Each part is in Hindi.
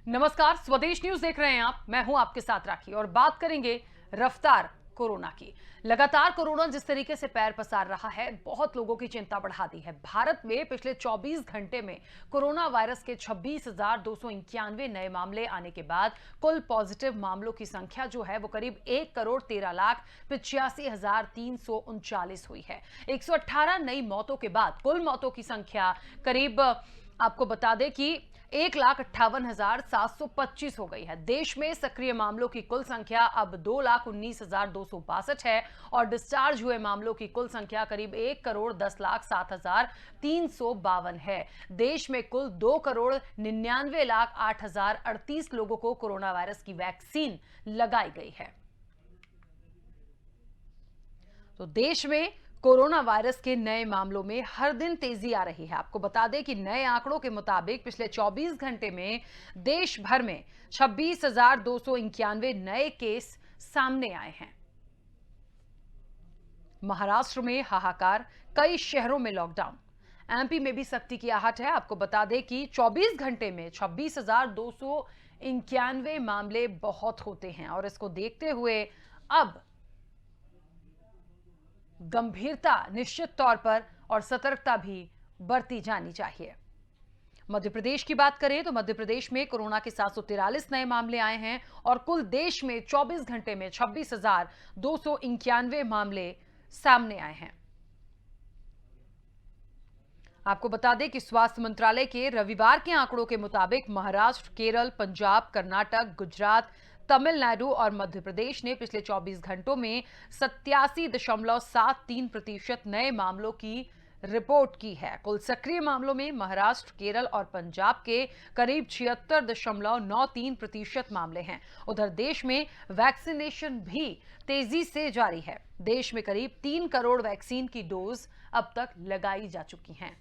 नमस्कार, स्वदेश न्यूज देख रहे हैं आप। मैं हूं आपके साथ राखी और बात करेंगे रफ्तार कोरोना की। लगातार कोरोना जिस तरीके से पैर पसार रहा है, बहुत लोगों की चिंता बढ़ा दी है। भारत में पिछले 24 घंटे में कोरोना वायरस के 26,291 नए मामले आने के बाद कुल पॉजिटिव मामलों की संख्या जो है वो करीब 1,13,85,339 हुई है। 118 नई मौतों के बाद कुल मौतों की संख्या करीब, आपको बता दें कि 1,58,725 हो गई है। देश में सक्रिय मामलों की कुल संख्या अब 2,19,262 है और डिस्चार्ज हुए मामलों की कुल संख्या करीब 1,10,07,352 है। देश में कुल 2,99,08,038 लोगों को कोरोना वायरस की वैक्सीन लगाई गई है। तो देश में कोरोना वायरस के नए मामलों में हर दिन तेजी आ रही है। आपको बता दें कि नए आंकड़ों के मुताबिक पिछले 24 घंटे में देश भर में 26,291 नए केस सामने आए हैं। महाराष्ट्र में हाहाकार, कई शहरों में लॉकडाउन। एमपी में भी सख्ती की आहट है। आपको बता दें कि 24 घंटे में 26,291 मामले बहुत होते हैं और इसको देखते हुए अब गंभीरता निश्चित तौर पर और सतर्कता भी बरती जानी चाहिए। मध्य प्रदेश की बात करें तो मध्य प्रदेश में कोरोना के 743 नए मामले आए हैं और कुल देश में 24 घंटे में 26,291 मामले सामने आए हैं। आपको बता दें कि स्वास्थ्य मंत्रालय के रविवार के आंकड़ों के मुताबिक महाराष्ट्र, केरल, पंजाब, कर्नाटक, गुजरात, तमिलनाडु और मध्य प्रदेश ने पिछले 24 घंटों में 87.73% नए मामलों की रिपोर्ट की है। कुल सक्रिय मामलों में महाराष्ट्र, केरल और पंजाब के करीब 76.93% मामले हैं। उधर देश में वैक्सीनेशन भी तेजी से जारी है। देश में करीब 3 करोड़ वैक्सीन की डोज अब तक लगाई जा चुकी हैं।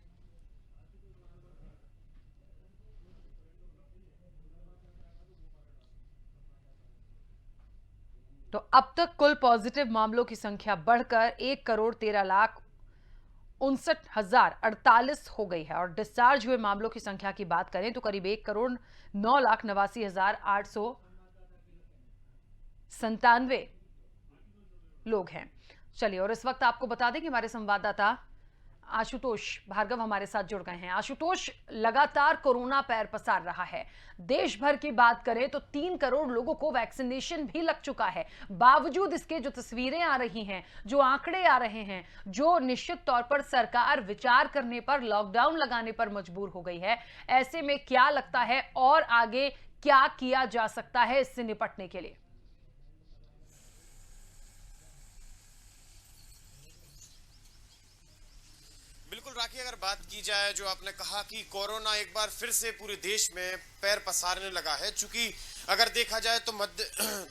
तो अब तक कुल पॉजिटिव मामलों की संख्या बढ़कर 1,13,59,048 हो गई है और डिस्चार्ज हुए मामलों की संख्या की बात करें तो करीब 1,09,89,897 लोग हैं। चलिए, और इस वक्त आपको बता दें कि हमारे संवाददाता आशुतोष भार्गव हमारे साथ जुड़ गए हैं। आशुतोष, लगातार कोरोना पैर पसार रहा है। देश भर की बात करें तो 3 करोड़ लोगों को वैक्सीनेशन भी लग चुका है। बावजूद इसके जो तस्वीरें आ रही हैं, जो आंकड़े आ रहे हैं, जो निश्चित तौर पर सरकार विचार करने पर, लॉकडाउन लगाने पर मजबूर हो गई है, ऐसे में क्या लगता है और आगे क्या किया जा सकता है इससे निपटने के लिए? बिल्कुल राखी, अगर बात की जाए जो आपने कहा कि कोरोना एक बार फिर से पूरे देश में पैर पसारने लगा है। चूंकि अगर देखा जाए तो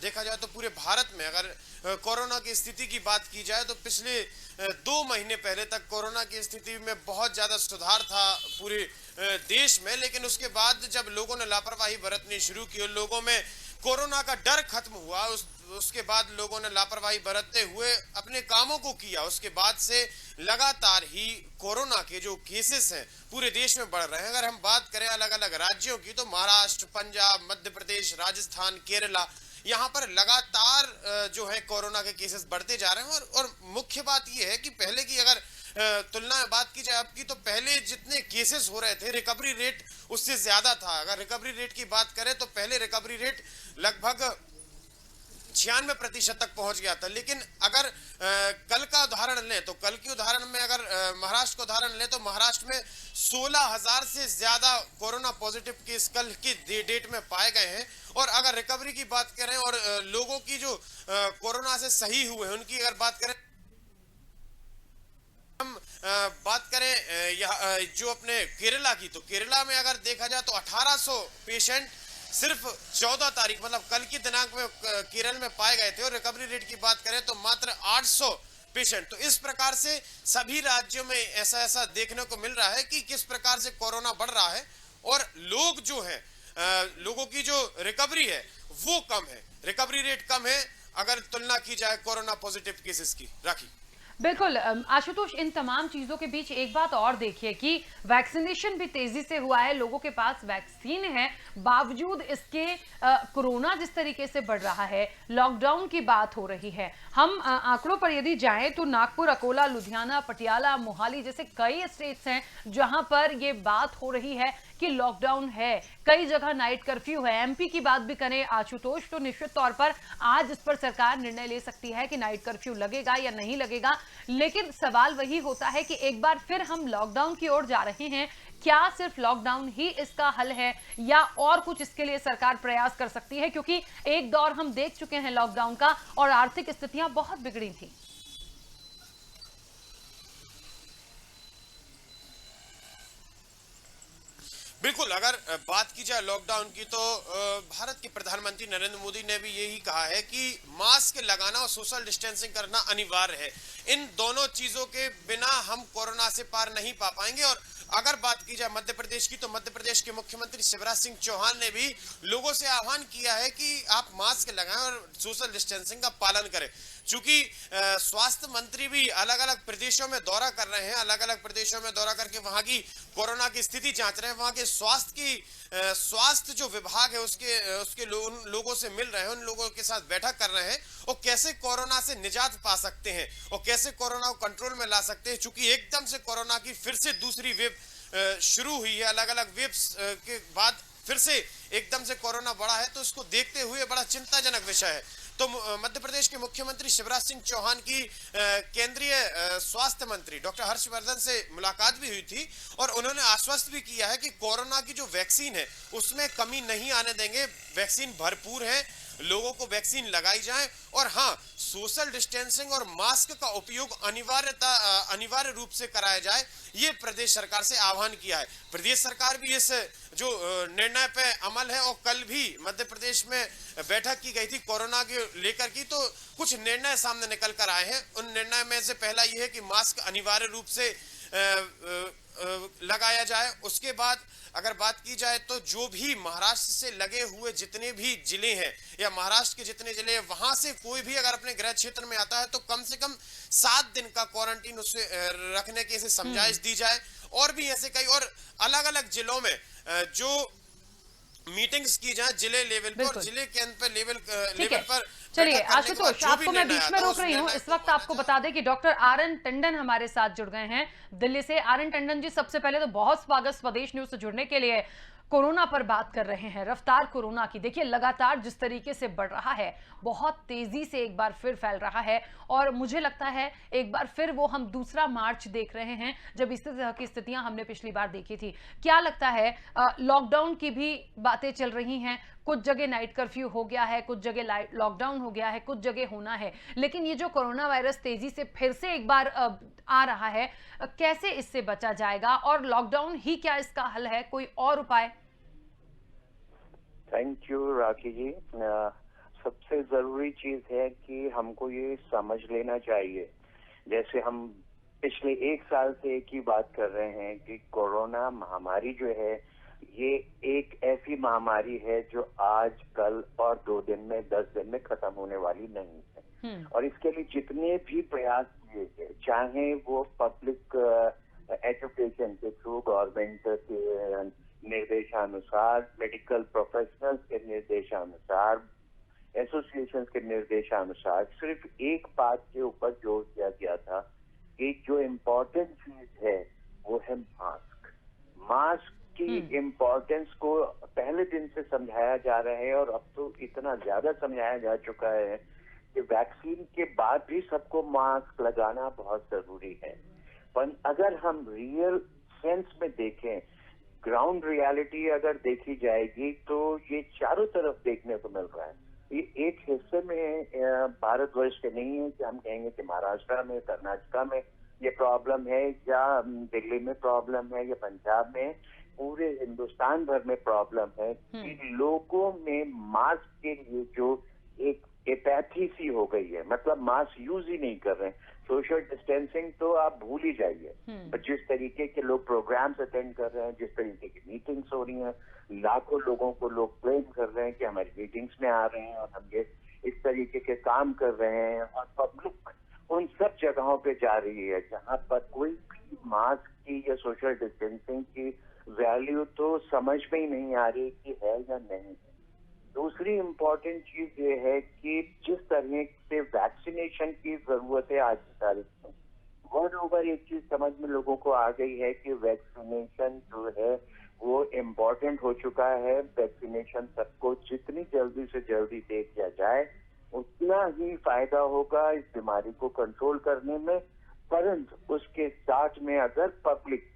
देखा जाए तो पूरे भारत में अगर कोरोना की स्थिति की बात की जाए तो पिछले 2 महीने पहले तक कोरोना की स्थिति में बहुत ज्यादा सुधार था पूरे देश में। लेकिन उसके बाद जब लोगों ने लापरवाही बरतनी शुरू की और लोगों में कोरोना का डर खत्म हुआ, उसके बाद लोगों ने लापरवाही बरतते हुए अपने कामों को किया। उसके बाद से लगातार ही कोरोना के जो केसेस हैं पूरे देश में बढ़ रहे हैं। अगर हम बात करें अलग अलग राज्यों की तो महाराष्ट्र, पंजाब, मध्य प्रदेश, राजस्थान, केरला, यहाँ पर लगातार जो है कोरोना के केसेस बढ़ते जा रहे हैं। और मुख्य बात यह है कि पहले की अगर तुलना में बात की जाए आपकी, तो पहले जितने केसेस हो रहे थे रिकवरी रेट उससे ज्यादा था। अगर रिकवरी रेट की बात करें तो पहले रिकवरी रेट लगभग 96% तक पहुंच गया था। लेकिन अगर कल का उदाहरण लें तो कल के उदाहरण में अगर महाराष्ट्र का उदाहरण लें तो महाराष्ट्र में 16,000 से ज्यादा कोरोना पॉजिटिव केस कल की डेट में पाए गए हैं। और अगर रिकवरी की बात करें और लोगों की जो कोरोना से सही हुए हैं उनकी अगर बात करें, हम बात करें जो अपने केरला की, तो केरला में अगर देखा जाए तो 1800 पेशेंट सिर्फ 14 तारीख मतलब कल की दिनांक में केरल में पाए गए थे। और रिकवरी रेट की बात करें तो मात्र 800 पेशेंट। तो इस प्रकार से सभी राज्यों में ऐसा देखने को मिल रहा है कि किस प्रकार से कोरोना बढ़ रहा है और लोग जो है लोगों की जो रिकवरी है वो कम है, रिकवरी रेट कम है अगर तुलना की जाए कोरोना पॉजिटिव केसेस की। राखी, बिल्कुल आशुतोष, इन तमाम चीजों के बीच एक बात और देखिए कि वैक्सीनेशन भी तेजी से हुआ है, लोगों के पास वैक्सीन है, बावजूद इसके कोरोना जिस तरीके से बढ़ रहा है, लॉकडाउन की बात हो रही है। हम आंकड़ों पर यदि जाएं तो नागपुर, अकोला, लुधियाना, पटियाला, मोहाली जैसे कई स्टेट्स हैं जहां पर ये बात हो रही है कि लॉकडाउन है, कई जगह नाइट कर्फ्यू है। एमपी की बात भी करें आशुतोष, तो निश्चित तौर पर आज इस पर सरकार निर्णय ले सकती है कि नाइट कर्फ्यू लगेगा या नहीं लगेगा, लेकिन सवाल वही होता है कि एक बार फिर हम लॉकडाउन की ओर जा रहे हैं। क्या सिर्फ लॉकडाउन ही इसका हल है या और कुछ इसके लिए सरकार प्रयास कर सकती है? क्योंकि एक दौर हम देख चुके हैं लॉकडाउन का और आर्थिक स्थितियां बहुत बिगड़ी थी। बिल्कुल, अगर बात की जाए लॉकडाउन की तो भारत के प्रधानमंत्री नरेंद्र मोदी ने भी यही कहा है कि मास्क लगाना और सोशल डिस्टेंसिंग करना अनिवार्य है। इन दोनों चीजों के बिना हम कोरोना से पार नहीं पा पाएंगे। और अगर बात की जाए मध्य प्रदेश की तो मध्य प्रदेश के मुख्यमंत्री शिवराज सिंह चौहान ने भी लोगों से आह्वान किया है कि आप मास्क लगाएं और सोशल डिस्टेंसिंग का पालन करें। चूंकि स्वास्थ्य मंत्री भी अलग अलग प्रदेशों में दौरा कर रहे हैं, अलग अलग प्रदेशों में दौरा करके वहां की कोरोना की स्थिति जांच रहे हैं, वहां के स्वास्थ्य जो विभाग है उसके लोगों से मिल रहे हैं, उन लोगों के साथ बैठक कर रहे हैं और कैसे कोरोना से निजात पा सकते हैं और कैसे कोरोना को कंट्रोल में ला सकते हैं। चूंकि एकदम से कोरोना की फिर से दूसरी वेव शुरू हुई है, अलग अलग वेव्स के बाद फिर से एकदम से कोरोना बढ़ा है, तो इसको देखते हुए बड़ा चिंताजनक विषय है। तो मध्य प्रदेश के मुख्यमंत्री शिवराज सिंह चौहान की केंद्रीय स्वास्थ्य मंत्री डॉक्टर हर्षवर्धन से मुलाकात भी हुई थी और उन्होंने आश्वस्त भी किया है कि कोरोना की जो वैक्सीन है उसमें कमी नहीं आने देंगे, वैक्सीन भरपूर है, लोगों को वैक्सीन लगाई जाए। और हाँ, सोशल डिस्टेंसिंग और मास्क का उपयोग अनिवार्य रूप से कराया जाए, ये प्रदेश सरकार से आह्वान किया है। प्रदेश सरकार भी इस जो निर्णय पे अमल है और कल भी मध्य प्रदेश में बैठक की गई थी कोरोना के लेकर की, तो कुछ निर्णय सामने निकल कर आए हैं। उन निर्णय में से पहला यह है कि मास्क अनिवार्य रूप से लगाया जाए। उसके बाद अगर बात की जाए तो जो भी महाराष्ट्र से लगे हुए जितने भी जिले हैं या महाराष्ट्र के जितने जिले हैं, वहां से कोई भी अगर अपने गृह क्षेत्र में आता है तो कम से कम 7 दिन का क्वारंटीन उससे रखने की इसे समझाइश दी जाए। और भी ऐसे कई और अलग अलग जिलों में जो मीटिंग्स की जाए जिले लेवल पर और जिले के अंत लेवल पर। चलिए आशुतोष, आपको मैं बीच में रोक रही हूँ। इस वक्त आपको बता दें कि डॉक्टर आर.एन. टंडन हमारे साथ जुड़ गए हैं दिल्ली से। आर.एन. टंडन जी, सबसे पहले तो बहुत स्वागत स्वदेश न्यूज से जुड़ने के लिए। कोरोना पर बात कर रहे हैं, रफ्तार कोरोना की देखिए लगातार जिस तरीके से बढ़ रहा है, बहुत तेजी से एक बार फिर फैल रहा है और मुझे लगता है एक बार फिर वो हम दूसरा मार्च देख रहे हैं जब इस तरह की स्थितियां हमने पिछली बार देखी थी। क्या लगता है, लॉकडाउन की भी बातें चल रही हैं, कुछ जगह नाइट कर्फ्यू हो गया है, कुछ जगह लॉकडाउन हो गया है, कुछ जगह होना है, लेकिन ये जो कोरोना वायरस तेजी से फिर से एक बार आ रहा है, कैसे इससे बचा जाएगा और लॉकडाउन ही क्या इसका हल है, कोई और उपाय? थैंक यू राखी जी। सबसे जरूरी चीज है कि हमको ये समझ लेना चाहिए, जैसे हम पिछले 1 साल से एक ही बात कर रहे हैं कि कोरोना महामारी जो है ये एक ऐसी महामारी है जो आज कल और 2 दिन में 10 दिन में खत्म होने वाली नहीं है। और इसके लिए जितने भी प्रयास किए गए, चाहे वो पब्लिक एजुकेशन के थ्रू, गवर्नमेंट के निर्देशानुसार, मेडिकल प्रोफेशनल्स के निर्देशानुसार, एसोसिएशन के निर्देशानुसार, सिर्फ एक बात के ऊपर जोर दिया गया था कि जो इम्पोर्टेंट चीज है वो है मास्क। मास्क की इम्पोर्टेंस को पहले दिन से समझाया जा रहा है और अब तो इतना ज्यादा समझाया जा चुका है कि वैक्सीन के बाद भी सबको मास्क लगाना बहुत जरूरी है। पर अगर हम रियल सेंस में देखें, ग्राउंड रियलिटी अगर देखी जाएगी तो ये चारों तरफ देखने को मिल रहा है। ये एक हिस्से में भारतवर्ष के नहीं है कि हम कहेंगे कि महाराष्ट्र में, कर्नाटका में ये प्रॉब्लम है या दिल्ली में प्रॉब्लम है या पंजाब में, पूरे हिंदुस्तान भर में प्रॉब्लम है कि लोगों में मास्क के लिए जो एक एपैथी सी हो गई है, मतलब मास्क यूज ही नहीं कर रहे हैं। सोशल डिस्टेंसिंग तो आप भूल ही जाइए। पर जिस तरीके के लोग प्रोग्राम्स अटेंड कर रहे हैं, जिस तरीके की मीटिंग्स हो रही हैं, लाखों लोगों को लोग क्लेम कर रहे हैं कि हमारी मीटिंग्स में आ रहे हैं और हम ये इस तरीके के काम कर रहे हैं और पब्लिक उन सब जगहों पे जा रही है जहां पर कोई भी मास्क की या सोशल डिस्टेंसिंग की वैल्यू तो समझ में ही नहीं आ रही कि है या नहीं। दूसरी इम्पोर्टेंट चीज ये है कि जिस तरह से वैक्सीनेशन की जरूरत है आज की तारीख में, वर्ल्ड ओवर एक चीज समझ में लोगों को आ गई है कि वैक्सीनेशन जो है वो इम्पोर्टेंट हो चुका है। वैक्सीनेशन सबको जितनी जल्दी से जल्दी दे दिया जाए उतना ही फायदा होगा इस बीमारी को कंट्रोल करने में। परंतु उसके साथ में अगर पब्लिक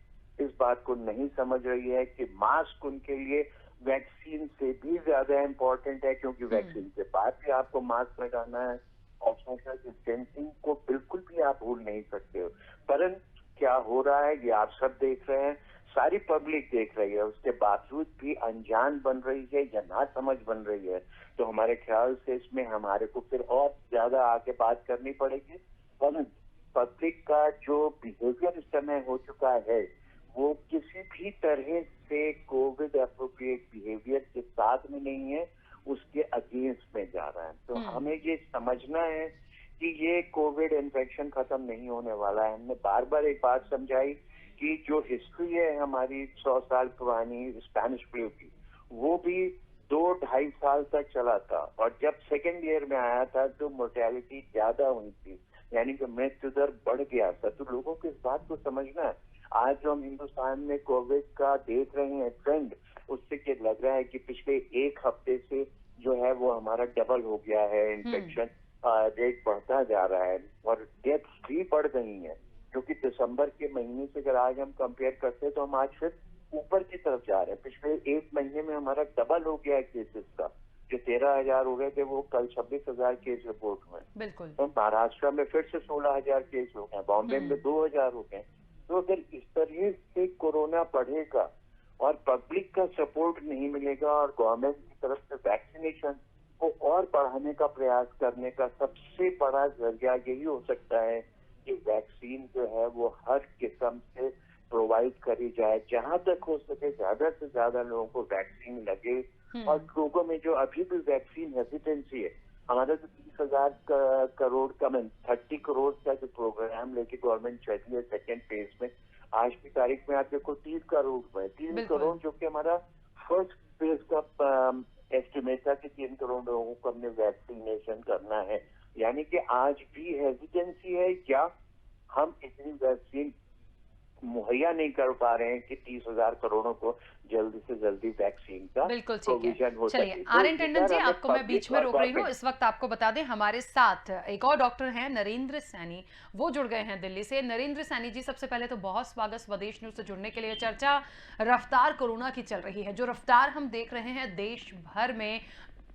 इस बात को नहीं समझ रही है कि मास्क उनके लिए वैक्सीन से भी ज्यादा इम्पोर्टेंट है, क्योंकि वैक्सीन के बाद भी आपको मास्क लगाना है और सोशल डिस्टेंसिंग को बिल्कुल भी आप भूल नहीं सकते हो। परंतु क्या हो रहा है ये आप सब देख रहे हैं, सारी पब्लिक देख रही है, उसके बावजूद भी अनजान बन रही है या ना समझ बन रही है। तो हमारे ख्याल से इसमें हमारे को फिर और ज्यादा आगे बात करनी पड़ेगी। परंतु पब्लिक का जो बिहेवियर इस समय हो चुका है वो किसी भी तरह से कोविड एप्रोप्रिएट बिहेवियर के साथ में नहीं है, उसके अगेंस्ट में जा रहा है। तो हमें ये समझना है कि ये कोविड इन्फेक्शन खत्म नहीं होने वाला है। हमने बार बार एक बात समझाई कि जो हिस्ट्री है हमारी 100 साल पुरानी स्पेनिश फ्लू की, वो भी 2-2.5 साल तक चला था और जब सेकेंड ईयर में आया था तो मोर्टेलिटी ज्यादा हुई थी, यानी कि मृत्यु दर बढ़ गया था। तो लोगों को इस बात को समझना है। आज जो हम हिंदुस्तान में कोविड का देख रहे हैं ट्रेंड, उससे क्या लग रहा है कि पिछले एक हफ्ते से जो है वो हमारा डबल हो गया है, इन्फेक्शन रेट बढ़ता जा रहा है और डेथ्स भी बढ़ गई हैं, क्योंकि दिसंबर के महीने से अगर आज हम कंपेयर करते हैं तो हम आज फिर ऊपर की तरफ जा रहे हैं। पिछले एक महीने में हमारा डबल हो गया है केसेस का, जो 13,000 हो गए थे वो कल 26,000 केस रिपोर्ट हुए। बिल्कुल। तो महाराष्ट्र में फिर से 16,000 केस हो गए, बॉम्बे में 2,000 हो गए। तो अगर इस तरह से कोरोना बढ़ेगा और पब्लिक का सपोर्ट नहीं मिलेगा और गवर्नमेंट की तरफ से वैक्सीनेशन को और बढ़ाने का प्रयास करने का सबसे बड़ा जरिया यही हो सकता है कि वैक्सीन जो है वो हर किस्म से प्रोवाइड करी जाए, जहां तक हो सके ज्यादा से ज्यादा लोगों को वैक्सीन लगे। और लोगों में जो अभी भी वैक्सीन हेजिटेंसी है, हमारा तो 30,000 करोड़ का 30 करोड़ का जो प्रोग्राम लेके गवर्नमेंट चली है सेकेंड फेज में, आज की तारीख में आप देखो 30 करोड़ में 3 करोड़, जो कि हमारा फर्स्ट फेज का एस्टिमेट था कि 3 करोड़ लोगों को हमने वैक्सीनेशन करना है। यानी कि आज भी हेजिटेंसी है, क्या हम इतनी वैक्सीन मुहैया नहीं कर पा रहे हैं कि 30,000 करोड़ों को जल्दी से जल्दी वैक्सीन का बिल्कुल ठीक प्रोविजन हो है। सके। चलिए आर एन टंडन जी, आपको मैं बीच में रोक रही हूँ। इस वक्त आपको बता दें हमारे साथ एक और डॉक्टर हैं नरेंद्र सैनी, वो जुड़ गए हैं दिल्ली से। नरेंद्र सैनी जी, सबसे पहले तो बहुत स्वागत स्वदेश न्यूज से जुड़ने के लिए। चर्चा रफ्तार कोरोना की चल रही है, जो रफ्तार हम देख रहे हैं देश भर में,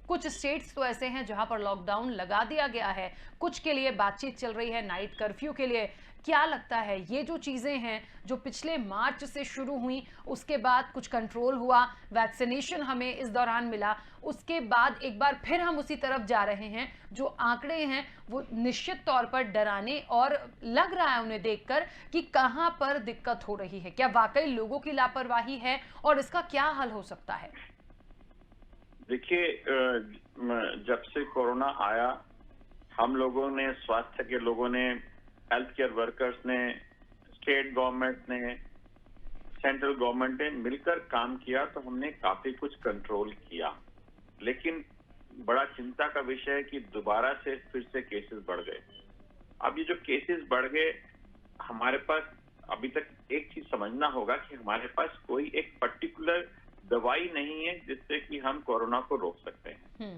कुछ स्टेट्स तो ऐसे हैं जहां पर लॉकडाउन लगा दिया गया है, कुछ के लिए बातचीत चल रही है नाइट कर्फ्यू के लिए। क्या लगता है ये जो चीजें हैं जो पिछले मार्च से शुरू हुई, उसके बाद कुछ कंट्रोल हुआ, वैक्सीनेशन हमें इस दौरान मिला, उसके बाद एक बार फिर हम उसी तरफ जा रहे हैं, जो आंकड़े हैं वो निश्चित तौर पर डराने और लग रहा है उन्हें देखकर कि कहां पर दिक्कत हो रही है। क्या वाकई लोगों की लापरवाही है और इसका क्या हल हो सकता है? देखिए, जब से कोरोना आया, हम लोगों ने, स्वास्थ्य के लोगों ने, हेल्थ केयर वर्कर्स ने, स्टेट गवर्नमेंट ने, सेंट्रल गवर्नमेंट ने मिलकर काम किया तो हमने काफी कुछ कंट्रोल किया। लेकिन बड़ा चिंता का विषय है कि दोबारा से फिर से केसेस बढ़ गए। अब ये जो केसेस बढ़ गए, हमारे पास अभी तक एक चीज समझना होगा कि हमारे पास कोई एक पर्टिकुलर दवाई नहीं है जिससे कि हम कोरोना को रोक सकते हैं।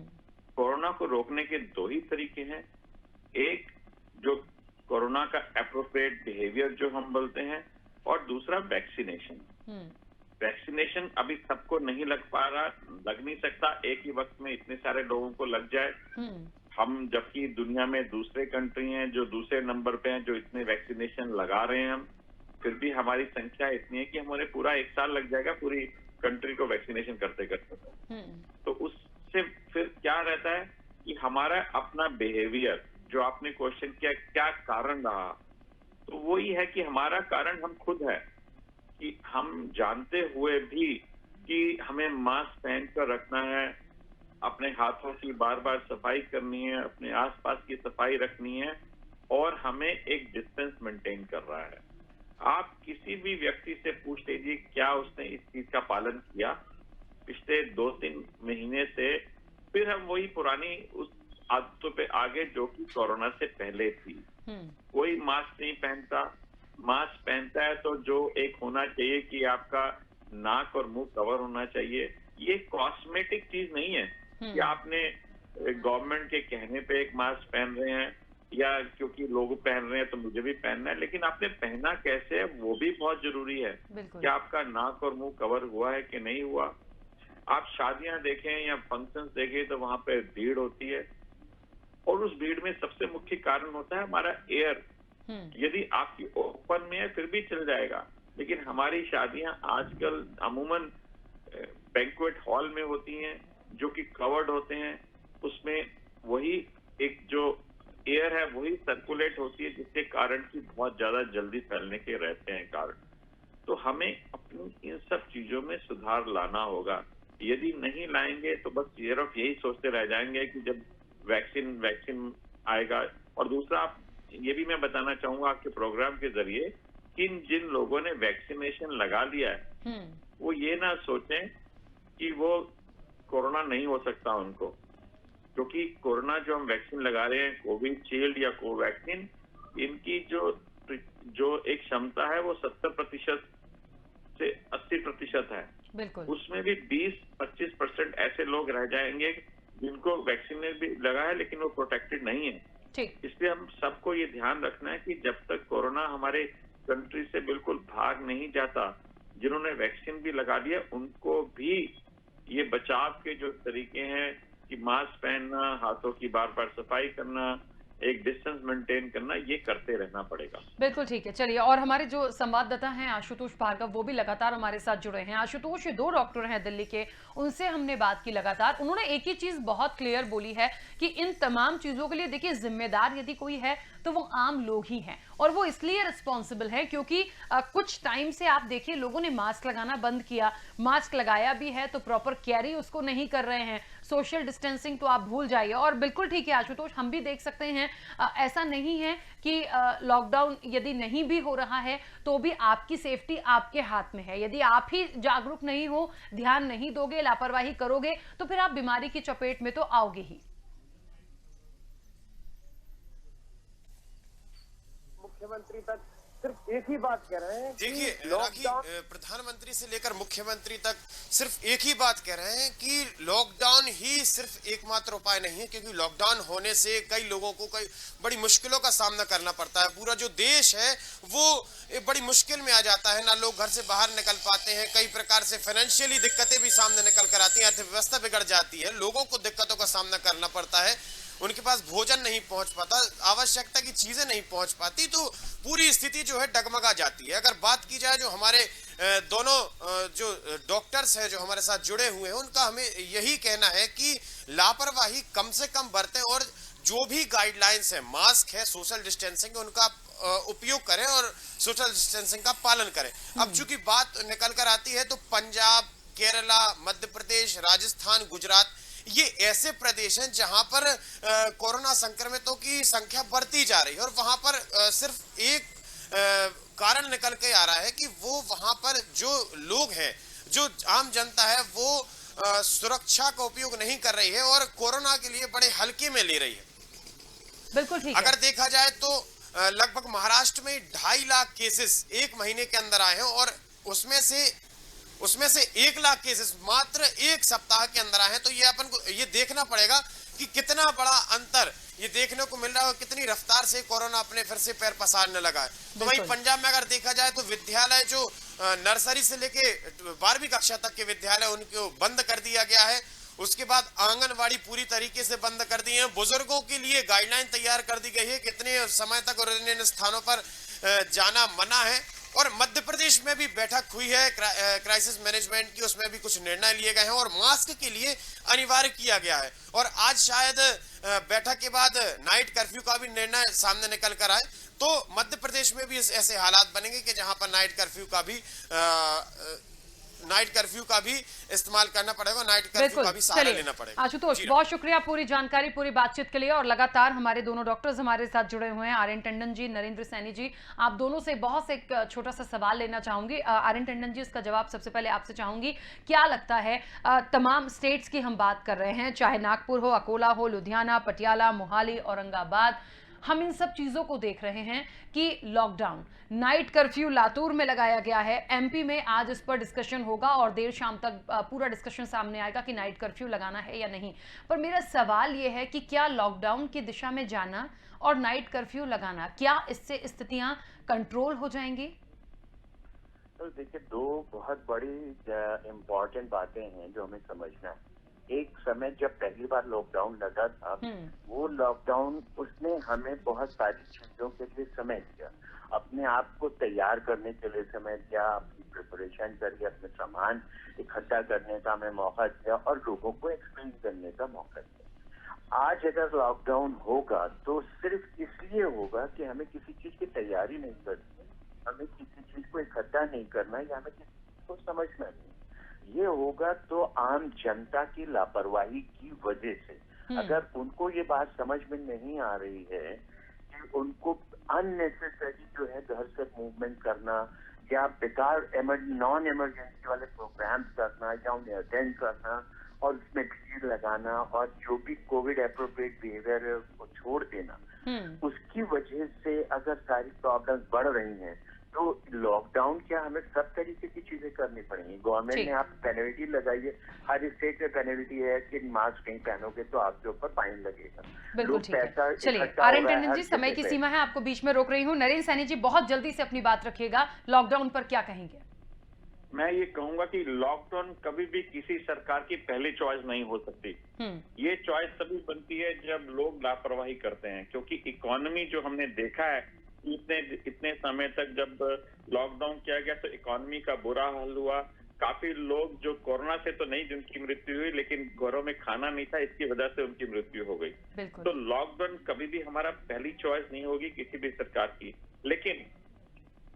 कोरोना को रोकने के दो ही तरीके हैं। एक, जो कोरोना का एप्रोप्रिएट बिहेवियर जो हम बोलते हैं, और दूसरा वैक्सीनेशन। वैक्सीनेशन अभी सबको नहीं लग पा रहा, लग नहीं सकता एक ही वक्त में इतने सारे लोगों को लग जाए। हम, जबकि दुनिया में दूसरे कंट्री हैं जो दूसरे नंबर पे हैं जो इतने वैक्सीनेशन लगा रहे हैं, हम फिर भी हमारी संख्या इतनी है कि हमारे पूरा 1 साल लग जाएगा पूरी कंट्री को वैक्सीनेशन करते करते। तो उससे फिर क्या रहता है कि हमारा अपना बिहेवियर, जो आपने क्वेश्चन किया क्या कारण रहा, तो वही है कि हमारा कारण हम खुद है कि हम जानते हुए भी कि हमें मास्क पहन कर रखना है, अपने हाथों की बार बार सफाई करनी है, अपने आसपास की सफाई रखनी है, और हमें एक डिस्टेंस मेंटेन कर रहा है। आप किसी भी व्यक्ति से पूछ लीजिए क्या उसने इस चीज का पालन किया पिछले 2-3 महीने से, फिर हम वही पुरानी उस आदतों पे आगे जो कि कोरोना से पहले थी। कोई मास्क नहीं पहनता, मास्क पहनता है तो जो एक होना चाहिए कि आपका नाक और मुंह कवर होना चाहिए। ये कॉस्मेटिक चीज नहीं है कि आपने गवर्नमेंट के कहने पे एक मास्क पहन रहे हैं या क्योंकि लोग पहन रहे हैं तो मुझे भी पहनना है, लेकिन आपने पहना कैसे है वो भी बहुत जरूरी है कि आपका नाक और मुंह कवर हुआ है कि नहीं हुआ। आप शादियां देखें या फंक्शंस देखें तो वहां पे भीड़ होती है और उस भीड़ में सबसे मुख्य कारण होता है हमारा एयर। यदि आपकी ओपन में है फिर भी चल जाएगा, लेकिन हमारी शादियां आजकल अमूमन बैंक्वेट हॉल में होती हैं जो कि कवर्ड होते हैं, उसमें वही एक जो एयर है वही सर्कुलेट होती है जिसके कारण की बहुत ज्यादा जल्दी फैलने के रहते हैं कारण। तो हमें अपनी इन सब चीजों में सुधार लाना होगा। यदि नहीं लाएंगे तो बस सिर्फ यही सोचते रह जाएंगे कि जब वैक्सीन आएगा। और दूसरा आप ये भी मैं बताना चाहूंगा आपके प्रोग्राम के जरिए कि जिन लोगों ने वैक्सीनेशन लगा लिया है वो ये ना सोचें कि वो कोरोना नहीं हो सकता उनको, क्योंकि कोरोना जो हम वैक्सीन लगा रहे हैं कोविशील्ड या कोवैक्सीन, इनकी जो एक क्षमता है वो 70% से 80% है। बिल्कुल। उसमें भी 20-25% ऐसे लोग रह जाएंगे जिनको वैक्सीन भी लगा है लेकिन वो प्रोटेक्टेड नहीं है। ठीक। इसलिए हम सबको ये ध्यान रखना है कि जब तक कोरोना हमारे कंट्री से बिल्कुल भाग नहीं जाता, जिन्होंने वैक्सीन भी लगा लिया उनको भी ये बचाव के जो तरीके हैं कि मास्क पहनना, हाथों की बार बार सफाई करना, एक डिस्टेंस मेंटेन करना, ये करते रहना पड़ेगा। बिल्कुल ठीक है। चलिए, और हमारे जो संवाददाता हैं आशुतोष भार्गव वो भी लगातार हमारे साथ जुड़े हैं। आशुतोष, 2 डॉक्टर हैं दिल्ली के, उनसे हमने बात की लगातार। उन्होंने एक ही चीज बहुत क्लियर बोली है कि इन तमाम चीजों के लिए देखिए जिम्मेदार यदि कोई है तो वो आम लोग ही हैं, और वो इसलिए रिस्पॉन्सिबल है क्योंकि कुछ टाइम से आप देखिए लोगों ने मास्क लगाना बंद किया, मास्क लगाया भी है तो प्रॉपर कैरी उसको नहीं कर रहे हैं, सोशल डिस्टेंसिंग तो आप भूल जाइए। और बिल्कुल ठीक है आशुतोष, हम भी देख सकते हैं ऐसा नहीं है कि लॉकडाउन यदि नहीं भी हो रहा है तो भी आपकी सेफ्टी आपके हाथ में है। यदि आप ही जागरूक नहीं हो, ध्यान नहीं दोगे, लापरवाही करोगे तो फिर आप बीमारी की चपेट में तो आओगे ही। मुख्यमंत्री तक सिर्फ एक ही बात कह रहे हैं। देखिए राखी, प्रधानमंत्री से लेकर मुख्यमंत्री तक सिर्फ एक ही बात कह रहे हैं कि लॉकडाउन ही सिर्फ एकमात्र उपाय नहीं है, क्योंकि लॉकडाउन होने से कई लोगों को कई बड़ी मुश्किलों का सामना करना पड़ता है। पूरा जो देश है वो बड़ी मुश्किल में आ जाता है, ना लोग घर से बाहर निकल पाते हैं, कई प्रकार से फाइनेंशियली दिक्कतें भी सामने निकल कर आती हैं, अर्थव्यवस्था बिगड़ जाती है, लोगों को दिक्कतों का सामना करना पड़ता है, उनके पास भोजन नहीं पहुंच पाता, आवश्यकता की चीजें नहीं पहुंच पाती, तो पूरी स्थिति जो है डगमगा जाती है। अगर बात की जाए जो हमारे दोनों जो डॉक्टर्स हैं जो हमारे साथ जुड़े हुए हैं, उनका हमें यही कहना है कि लापरवाही कम से कम बरतें और जो भी गाइडलाइंस है, मास्क है, सोशल डिस्टेंसिंग, उनका उपयोग करें और सोशल डिस्टेंसिंग का पालन करें। अब चूंकि बात निकल कर आती है तो पंजाब, केरला, मध्य प्रदेश, राजस्थान, गुजरात, ये ऐसे प्रदेश हैं जहां पर कोरोना संक्रमितों की संख्या बढ़ती जा रही है, और वहां पर सिर्फ एक कारण निकल के आ रहा है कि वो वहां पर जो लोग हैं, जो आम जनता है, वो सुरक्षा का उपयोग नहीं कर रही है और कोरोना के लिए बड़े हल्के में ले रही है। बिल्कुल ठीक है। अगर देखा जाए तो लगभग महाराष्ट्र में 2.5 लाख केसेस एक महीने के अंदर आए हैं, और उसमें से 1 लाख केसेस मात्र एक सप्ताह के अंदर आए हैं। तो ये अपन को ये देखना पड़ेगा कि कितना बड़ा अंतर ये देखने को मिल रहा है, कितनी रफ्तार से कोरोना अपने फिर से पैर पसारने लगा है। तो वहीं पंजाब में अगर देखा जाए तो विद्यालय जो नर्सरी से लेके 12वीं कक्षा तक के विद्यालय, उनको बंद कर दिया गया है। उसके बाद आंगनवाड़ी पूरी तरीके से बंद कर दी है। बुजुर्गों के लिए गाइडलाइन तैयार कर दी गई है, कितने समय तक और इन स्थानों पर जाना मना है। और मध्य प्रदेश में भी बैठक हुई है क्राइसिस मैनेजमेंट की, उसमें भी कुछ निर्णय लिए गए हैं और मास्क के लिए अनिवार्य किया गया है। और आज शायद बैठक के बाद नाइट कर्फ्यू का भी निर्णय सामने निकल कर आए, तो मध्य प्रदेश में भी ऐसे हालात बनेंगे कि जहां पर नाइट कर्फ्यू का भी नाइट कर्फ्यू का भी इस्तेमाल करना पड़ेगा, नाइट कर्फ्यू का भी सहारा लेना पड़ेगा। आशुतोष, बहुत शुक्रिया पूरी जानकारी, पूरी बातचीत के लिए। और लगातार हमारे दोनों डॉक्टर्स हमारे साथ जुड़े हुए हैं, आर.एन. टंडन जी, नरेंद्र सैनी जी। आप दोनों से बहुत से एक छोटा सा सवाल लेना चाहूंगी। आर.एन. टंडन जी, इसका जवाब सबसे पहले आपसे चाहूंगी। क्या लगता है, तमाम स्टेट्स की हम बात कर रहे हैं, चाहे नागपुर हो, अकोला हो, लुधियाना, पटियाला, मोहाली, औरंगाबाद, हम इन सब चीजों को देख रहे हैं कि लॉकडाउन, नाइट कर्फ्यू लातूर में लगाया गया है। एमपी में आज इस पर डिस्कशन होगा और देर शाम तक पूरा डिस्कशन सामने आएगा कि नाइट कर्फ्यू लगाना है या नहीं। पर मेरा सवाल यह है कि क्या लॉकडाउन की दिशा में जाना और नाइट कर्फ्यू लगाना, क्या इससे स्थितियां कंट्रोल हो जाएंगी? तो देखिए, दो बहुत बड़ी इम्पोर्टेंट बातें हैं जो हमें समझना है। एक समय जब पहली बार लॉकडाउन लगा था, वो लॉकडाउन उसने हमें बहुत सारी चीजों के लिए समय दिया, अपने आप को तैयार करने के लिए समय दिया, अपनी प्रिपरेशन करिए, अपने सामान इकट्ठा करने का हमें मौका दिया और लोगों को एक्सप्लेन करने का मौका दिया। आज अगर लॉकडाउन होगा तो सिर्फ इसलिए होगा कि हमें किसी चीज की तैयारी नहीं करनी है, हमें किसी चीज को इकट्ठा नहीं करना है या हमें किसी चीज को समझना नहीं। ये होगा तो आम जनता की लापरवाही की वजह से। अगर उनको ये बात समझ में नहीं आ रही है कि उनको अननेसेसरी जो है घर से मूवमेंट करना या बेकार नॉन इमरजेंसी वाले प्रोग्राम्स करना या उन्हें अटेंड करना और उसमें भीड़ लगाना और जो भी कोविड एप्रोप्रिएट बिहेवियर है उसको छोड़ देना, उसकी वजह से अगर सारी प्रॉब्लम्स बढ़ रही हैं तो लॉकडाउन क्या, हमें सब तरीके की चीजें करनी पड़ेंगी। गवर्नमेंट ने आप पेनल्टी लगाई है, हर स्टेट में पेनल्टी है कि मास्क नहीं पहनोगे तो आपके ऊपर फाइन लगेगा। बिल्कुल ठीक है। चलिए आर.एन. टंडन जी, समय की सीमा है, आपको बीच में रोक रही हूँ। नरेंद्र सैनी जी, बहुत जल्दी से अपनी बात रखिएगा, लॉकडाउन पर क्या कहेंगे? मैं ये कहूंगा कि लॉकडाउन कभी भी किसी सरकार की पहली चॉइस नहीं हो सकती। ये चॉइस तभी बनती है जब लोग लापरवाही करते हैं, क्योंकि इकोनॉमी जो हमने देखा है इतने समय तक जब लॉकडाउन किया गया तो इकोनॉमी का बुरा हाल हुआ। काफी लोग जो कोरोना से तो नहीं जिनकी मृत्यु हुई, लेकिन घरों में खाना नहीं था, इसकी वजह से उनकी मृत्यु हो गई। तो लॉकडाउन कभी भी हमारा पहली चॉइस नहीं होगी किसी भी सरकार की, लेकिन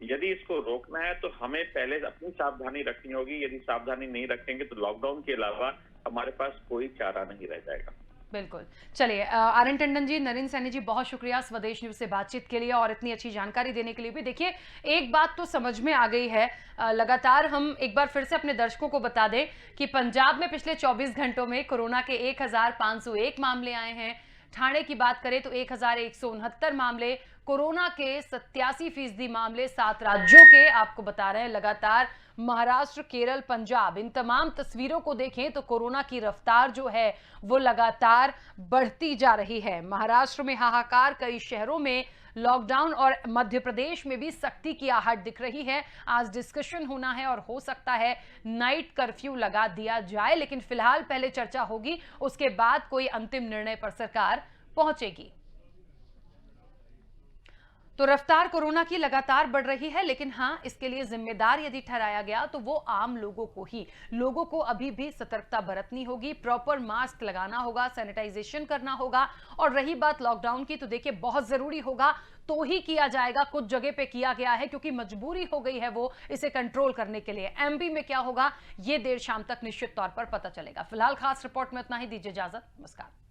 यदि इसको रोकना है तो हमें पहले अपनी सावधानी रखनी होगी। यदि सावधानी नहीं रखेंगे तो लॉकडाउन के अलावा हमारे पास कोई चारा नहीं रह जाएगा। बिल्कुल। चलिए आर.एन. टंडन जी, नरेंद्र सैनी जी, बहुत शुक्रिया स्वदेश न्यूज से बातचीत के लिए और इतनी अच्छी जानकारी देने के लिए भी। देखिए, एक बात तो समझ में आ गई है, लगातार हम एक बार फिर से अपने दर्शकों को बता दें कि पंजाब में पिछले 24 घंटों में कोरोना के 1501 मामले आए हैं। ठाणे की बात करें तो 1169 मामले, कोरोना के 87% मामले 7 राज्यों के आपको बता रहे हैं। लगातार महाराष्ट्र, केरल, पंजाब, इन तमाम तस्वीरों को देखें तो कोरोना की रफ्तार जो है वो लगातार बढ़ती जा रही है। महाराष्ट्र में हाहाकार, कई शहरों में लॉकडाउन और मध्य प्रदेश में भी सख्ती की आहट दिख रही है। आज डिस्कशन होना है और हो सकता है नाइट कर्फ्यू लगा दिया जाए, लेकिन फिलहाल पहले चर्चा होगी, उसके बाद कोई अंतिम निर्णय पर सरकार पहुंचेगी। तो रफ्तार कोरोना की लगातार बढ़ रही है, लेकिन हाँ, इसके लिए जिम्मेदार यदि ठहराया गया तो वो आम लोगों को ही। लोगों को अभी भी सतर्कता बरतनी होगी, प्रॉपर मास्क लगाना होगा, सैनिटाइजेशन करना होगा। और रही बात लॉकडाउन की, तो देखिए बहुत जरूरी होगा तो ही किया जाएगा। कुछ जगह पे किया गया है क्योंकि मजबूरी हो गई है वो इसे कंट्रोल करने के लिए। एमपी में क्या होगा ये देर शाम तक निश्चित तौर पर पता चलेगा। फिलहाल खास रिपोर्ट में उतना ही, दीजिए इजाजत, नमस्कार।